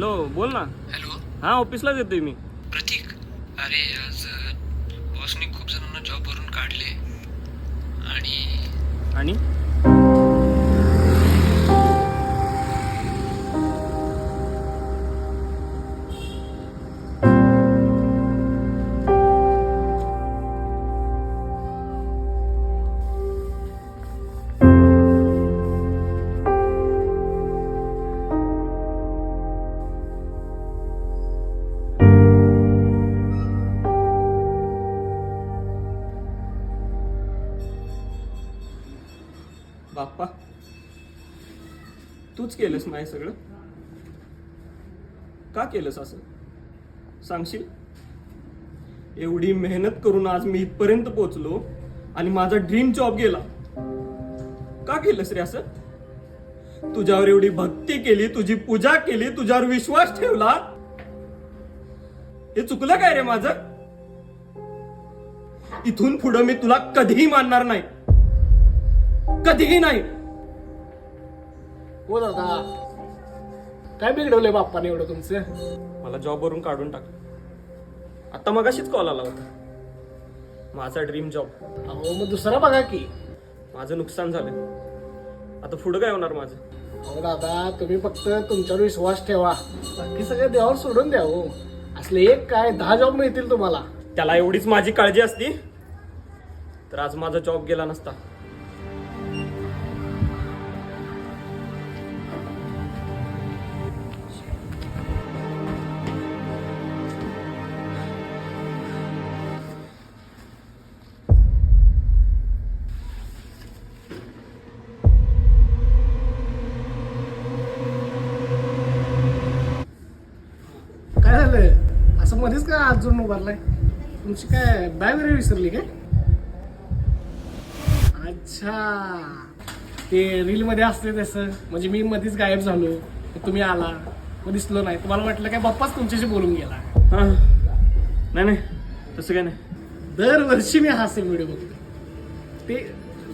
Hello, बोल ना. Hello. हां, ऑफिसलाच येतोय मी. प्रतीक, अरे आज बॉसने खूप जणांना जॉबवरून काढले आणि बाप्पा, तूच केलंस नाही सगळं? का केलंस असं सांगशील? एवढी मेहनत करून आज मी इथपर्यंत पोहोचलो आणि माझा ड्रीम जॉब गेला. का केलंस रे असं? तुझ्यावर एवढी भक्ती केली, तुझी पूजा केली, तुझ्यावर विश्वास ठेवला. हे चुकलं काय रे माझं? इथून पुढं मी तुला कधीही मानणार नाही, कधीही नाही. हो दादा, काय बिघडवलंय बाप्पाने एवढं तुमचं? मला जॉबवरून काढून टाक. आता मगाशीच कॉल आला होता. माझा ड्रीम जॉब. अहो मग दुसरा बघा की. माझं नुकसान झालं. आता पुढं काय होणार माझं? अहो दादा, तुम्ही फक्त तुमच्यावर विश्वास ठेवा, बाकी सगळं देवावर सोडून द्या. हो, असले एक काय 10 जॉब मिळतील तुम्हाला. त्याला एवढीच माझी काळजी असती तर आज माझा जॉब गेला नसता. काय झालं असं मध्येच काय हात जोडून उभारलाय? तुमची काय बॅग वगैरे विसरली काय? अच्छा, ते रील मध्ये असते तसं. म्हणजे मी मध्येच गायब झालो, तुम्ही आला, मग दिसलो नाही. तुम्हाला वाटलं काय बाप्पाच तुमच्याशी बोलून गेला? हा, नाही नाही, तसं काय नाही. दरवर्षी मी हा सेम व्हिडिओ बघतो. ते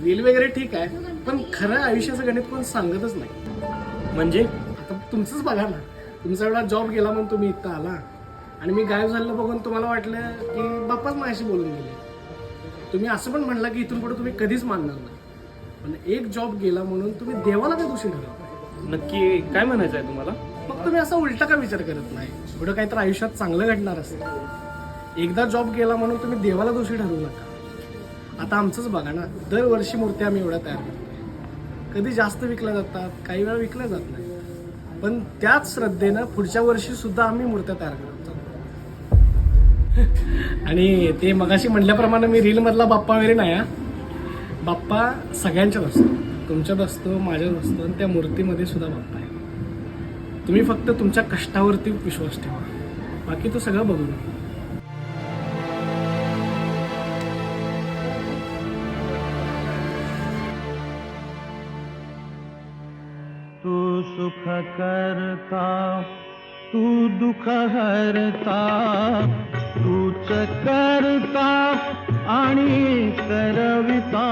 रील वगैरे ठीक आहे, पण खरं आयुष्याचं गणित कोण सांगतच नाही. म्हणजे आता तुमचंच बघा ना, तुमचा एवढा जॉब गेला म्हणून तुम्ही इथं आला आणि मी गायब झालेलं बघून तुम्हाला वाटलं की बाप्पाच माझ्याशी बोलून गेले. तुम्ही असं पण म्हणला की इथून पुढे तुम्ही कधीच मानणार नाही. पण एक जॉब गेला म्हणून तुम्ही देवाला काय दोषी ठरवताय? नक्की काय म्हणायचं आहे तुम्हाला? मग तुम्ही असा उलटा का विचार करत नाही? पुढं काहीतरी आयुष्यात चांगलं घडणार असेल. एकदा जॉब गेला म्हणून तुम्ही देवाला दोषी ठरवू नका. आता आमचंच बघा ना, दरवर्षी मूर्त्या आम्ही एवढ्या तयार करतो. कधी जास्त विकल्या जातात, काही वेळा विकल्या जात नाही. पण त्याच श्रद्धेनं पुढच्या वर्षी सुद्धा आम्ही मूर्त्या तयार करतो. आणि ते मगाशी म्हटल्याप्रमाणे मी रील मधला बाप्पा वगैरे नाही. बाप्पा सगळ्यांच्याच असतो, तुमच्यात असतो, माझ्यात असतो, आणि त्या मूर्तीमध्ये सुद्धा बाप्पा आहे. तुम्ही फक्त तुमच्या कष्टावरती विश्वास ठेवा, बाकी तो सगळं बघून. तू सुख करता, तू दुःख हरता, तूच करता आणि करविता.